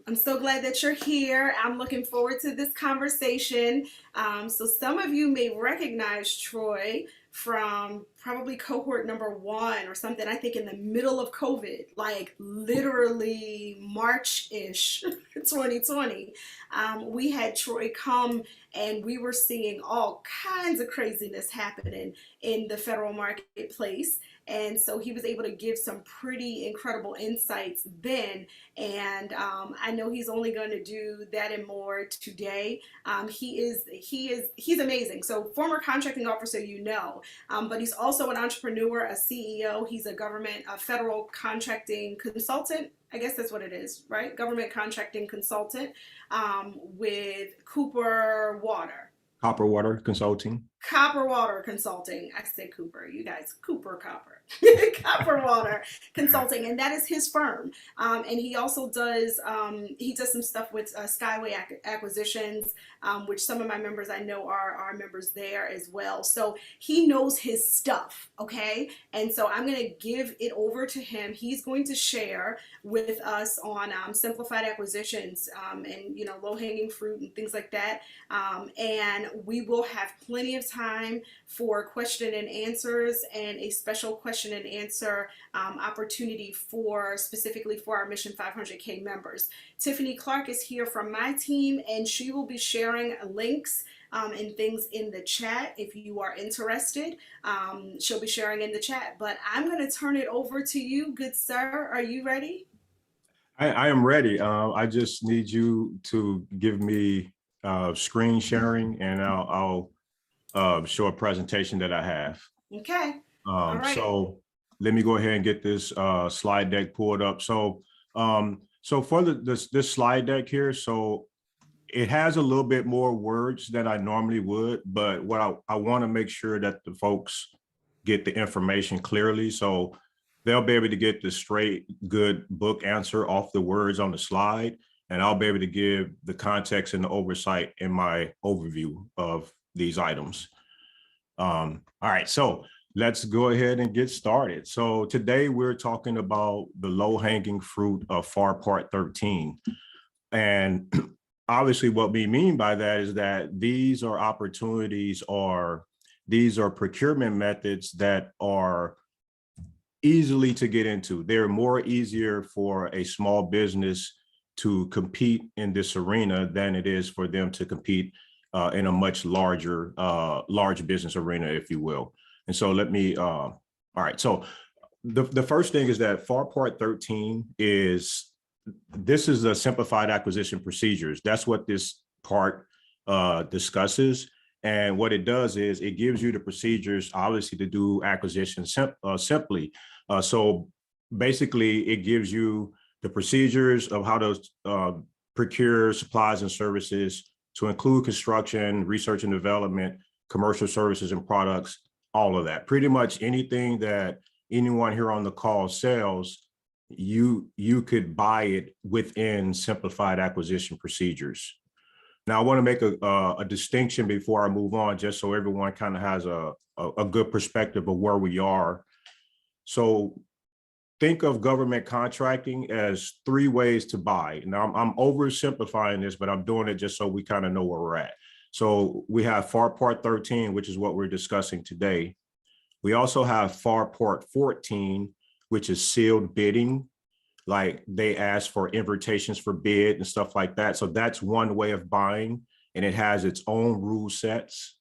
I'm so glad that you're here. I'm looking forward to this conversation. So some of you may recognize Troy from probably cohort number one or something, I think in the middle of COVID, like literally March-ish 2020. We had Troy come and we were seeing all kinds of craziness happening in the federal marketplace. And so he was able to give some pretty incredible insights then, and I know he's only going to do that and more today. He's amazing. So former contracting officer, but he's also an entrepreneur, a CEO. He's a federal contracting consultant. I guess that's what it is, right? Government contracting consultant with Cooper Water. Copper Water Consulting. Copper Water Consulting. I said Cooper. You guys, Cooper Copper. Copper Water Consulting, and that is his firm. And he also does some stuff with Skyway Acquisitions, which some of my members I know are members there as well. So he knows his stuff, okay? And so I'm going to give it over to him. He's going to share with us on simplified acquisitions and low hanging fruit and things like that. And we will have plenty of time for question and answers and a special question and answer opportunity specifically for our Mission 500K members. Tiffany Clark is here from my team, and she will be sharing links and things in the chat if you are interested. She'll be sharing in the chat, but I'm going to turn it over to you, good sir. Are you ready? I am ready. I just need you to give me screen sharing, and I'll show a presentation that I have. Okay. All right. So let me go ahead and get this slide deck pulled up. So for this slide deck here, so it has a little bit more words than I normally would, but what I want to make sure that the folks get the information clearly, so they'll be able to get the straight, good book answer off the words on the slide, and I'll be able to give the context and the oversight in my overview of these items. All right, so let's go ahead and get started. So today we're talking about the low-hanging fruit of FAR Part 13. And obviously what we mean by that is that these are opportunities, or these are procurement methods that are easily to get into. They're more easier for a small business to compete in this arena than it is for them to compete in a much large business arena, if you will. And so let me, all right, so the first thing is that FAR Part 13 is the simplified acquisition procedures. That's what this part discusses. And what it does is it gives you the procedures, obviously, to do acquisition simply. So basically, it gives you the procedures of how to procure supplies and services, to include construction, research and development, commercial services and products, all of that. Pretty much anything that anyone here on the call sells, you could buy it within simplified acquisition procedures. Now, I want to make a distinction before I move on, just so everyone kind of has a good perspective of where we are. So think of government contracting as three ways to buy. Now, I'm oversimplifying this, but I'm doing it just so we kind of know where we're at. So we have FAR Part 13, which is what we're discussing today. We also have FAR Part 14, which is sealed bidding. Like they ask for invitations for bid and stuff like that. So that's one way of buying, and it has its own rule sets.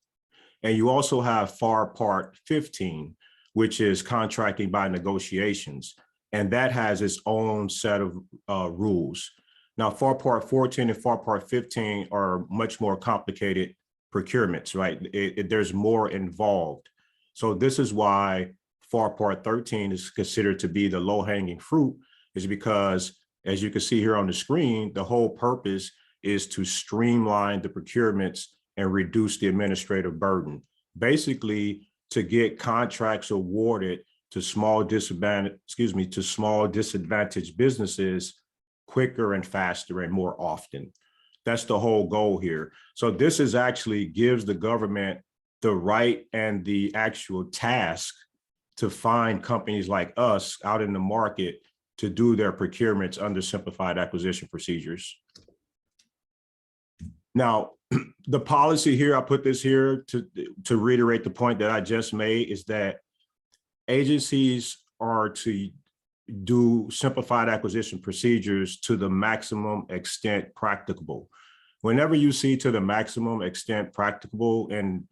And you also have FAR Part 15, which is contracting by negotiations. And that has its own set of rules. Now, FAR Part 14 and FAR Part 15 are much more complicated procurements, right? There's more involved. So this is why FAR Part 13 is considered to be the low-hanging fruit, is because, as you can see here on the screen, the whole purpose is to streamline the procurements and reduce the administrative burden. Basically, to get contracts awarded to small disadvantaged businesses quicker and faster and more often. That's the whole goal here. So this is actually gives the government the right and the actual task to find companies like us out in the market to do their procurements under simplified acquisition procedures. Now, the policy here, I put this here to reiterate the point that I just made, is that agencies are to do simplified acquisition procedures to the maximum extent practicable. Whenever you see to the maximum extent practicable in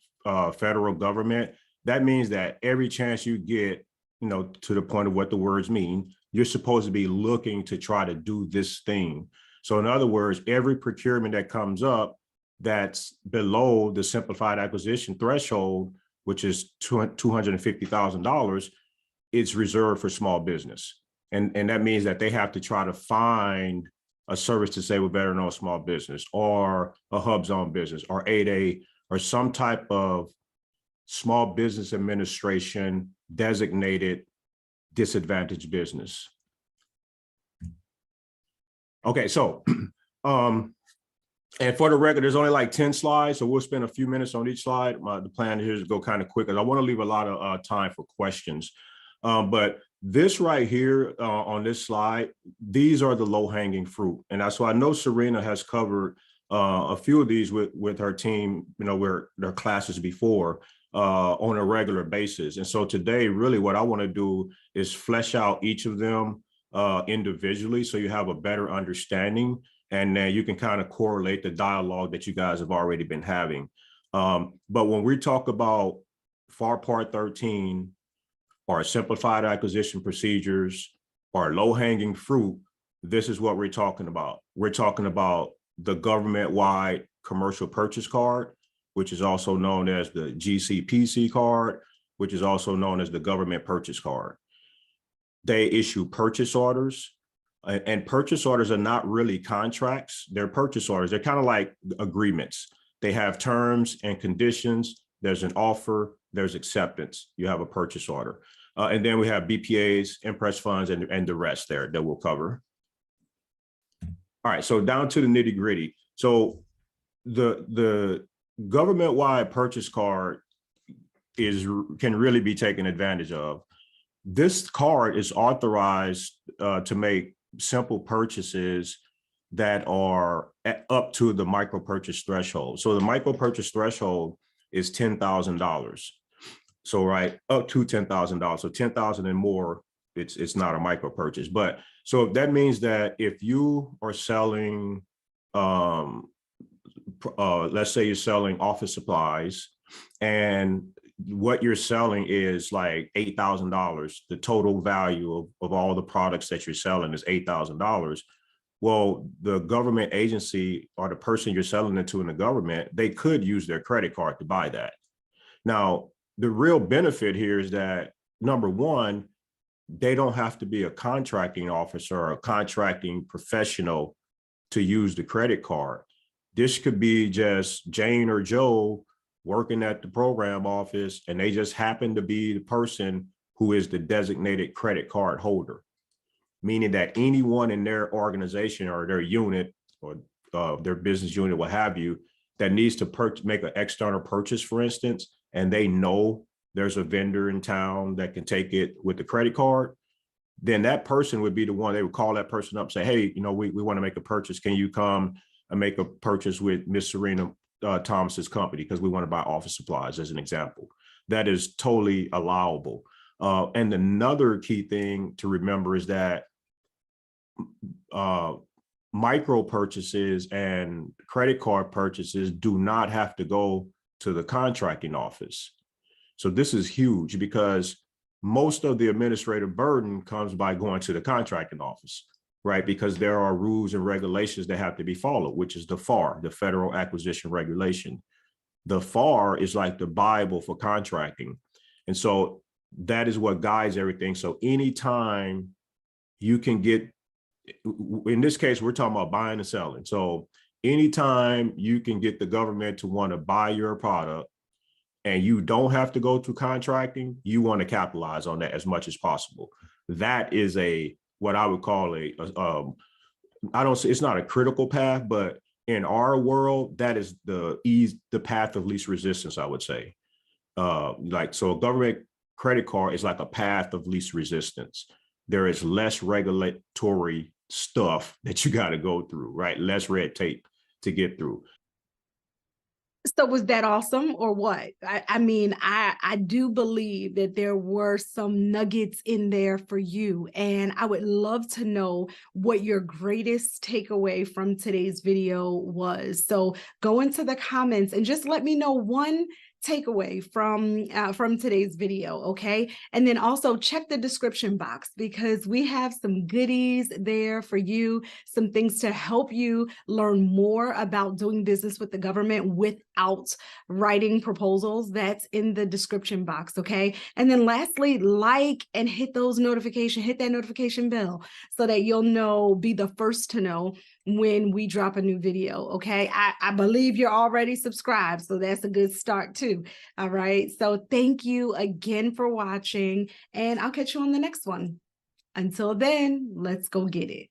federal government, that means that every chance you get, to the point of what the words mean, you're supposed to be looking to try to do this thing. So in other words, every procurement that comes up that's below the simplified acquisition threshold, which is $250,000, it's reserved for small business. And that means that they have to try to find a service disabled veteran or small business, or a hub zone business, or 8A, or some type of small business administration designated disadvantaged business. Okay, so, and for the record, there's only like 10 slides, so we'll spend a few minutes on each slide. The plan here is to go kind of quick, because I want to leave a lot of time for questions. But this right here on this slide, these are the low-hanging fruit. And that's why I know Sirena has covered a few of these with her team, where their classes before on a regular basis. And so today, really what I want to do is flesh out each of them individually, so you have a better understanding, and then you can kind of correlate the dialogue that you guys have already been having. But when we talk about FAR Part 13, or simplified acquisition procedures, or low-hanging fruit, this is what we're talking about. We're talking about the government-wide commercial purchase card, which is also known as the GCPC card, which is also known as the government purchase card. They issue purchase orders, and purchase orders are not really contracts. They're purchase orders. They're kind of like agreements. They have terms and conditions. There's an offer, there's acceptance. You have a purchase order. And then we have BPAs, impress funds, and the rest there that we'll cover. All right, so down to the nitty gritty. So the government-wide purchase card can really be taken advantage of. This card is authorized to make simple purchases that are up to the micro purchase threshold. So the micro purchase threshold is $10,000. So right up to $10,000. So 10,000 and more, it's not a micro purchase. But so that means that if you are selling, let's say you're selling office supplies, and what you're selling is like $8,000, the total value of all the products that you're selling is $8,000. Well, the government agency or the person you're selling it to in the government, they could use their credit card to buy that. Now, the real benefit here is that, number one, they don't have to be a contracting officer or a contracting professional to use the credit card. This could be just Jane or Joe working at the program office, and they just happen to be the person who is the designated credit card holder, meaning that anyone in their organization or their unit or their business unit, what have you, that needs to make an external purchase, for instance, and they know there's a vendor in town that can take it with the credit card, then that person would be the one. They would call that person up and say, hey, we want to make a purchase. Can you come and make a purchase with Miss Serena Thomas's company, because we want to buy office supplies, as an example. That is totally allowable. And another key thing to remember is that micro purchases and credit card purchases do not have to go to the contracting office. So this is huge, because most of the administrative burden comes by going to the contracting office, right? Because there are rules and regulations that have to be followed, which is the FAR, the Federal Acquisition Regulation. The FAR is like the Bible for contracting. And so that is what guides everything. So anytime you can get, in this case, we're talking about buying and selling. So anytime you can get the government to want to buy your product and you don't have to go to contracting, you want to capitalize on that as much as possible. That is what I would call I don't say it's not a critical path, but in our world, that is the path of least resistance, I would say. So a government credit card is like a path of least resistance. there is less regulatory stuff that you got to go through, right? Less red tape to get through. So was that awesome or what? I mean, I do believe that there were some nuggets in there for you, and I would love to know what your greatest takeaway from today's video was. So go into the comments and just let me know one takeaway from today's video, okay? And then also check the description box, because we have some goodies there for you, some things to help you learn more about doing business with the government without writing proposals. That's in the description box, okay? And then lastly, like and hit that notification bell so that you'll know, be the first to know when we drop a new video, okay? I believe you're already subscribed, so that's a good start too, all right? So thank you again for watching, and I'll catch you on the next one. Until then, let's go get it.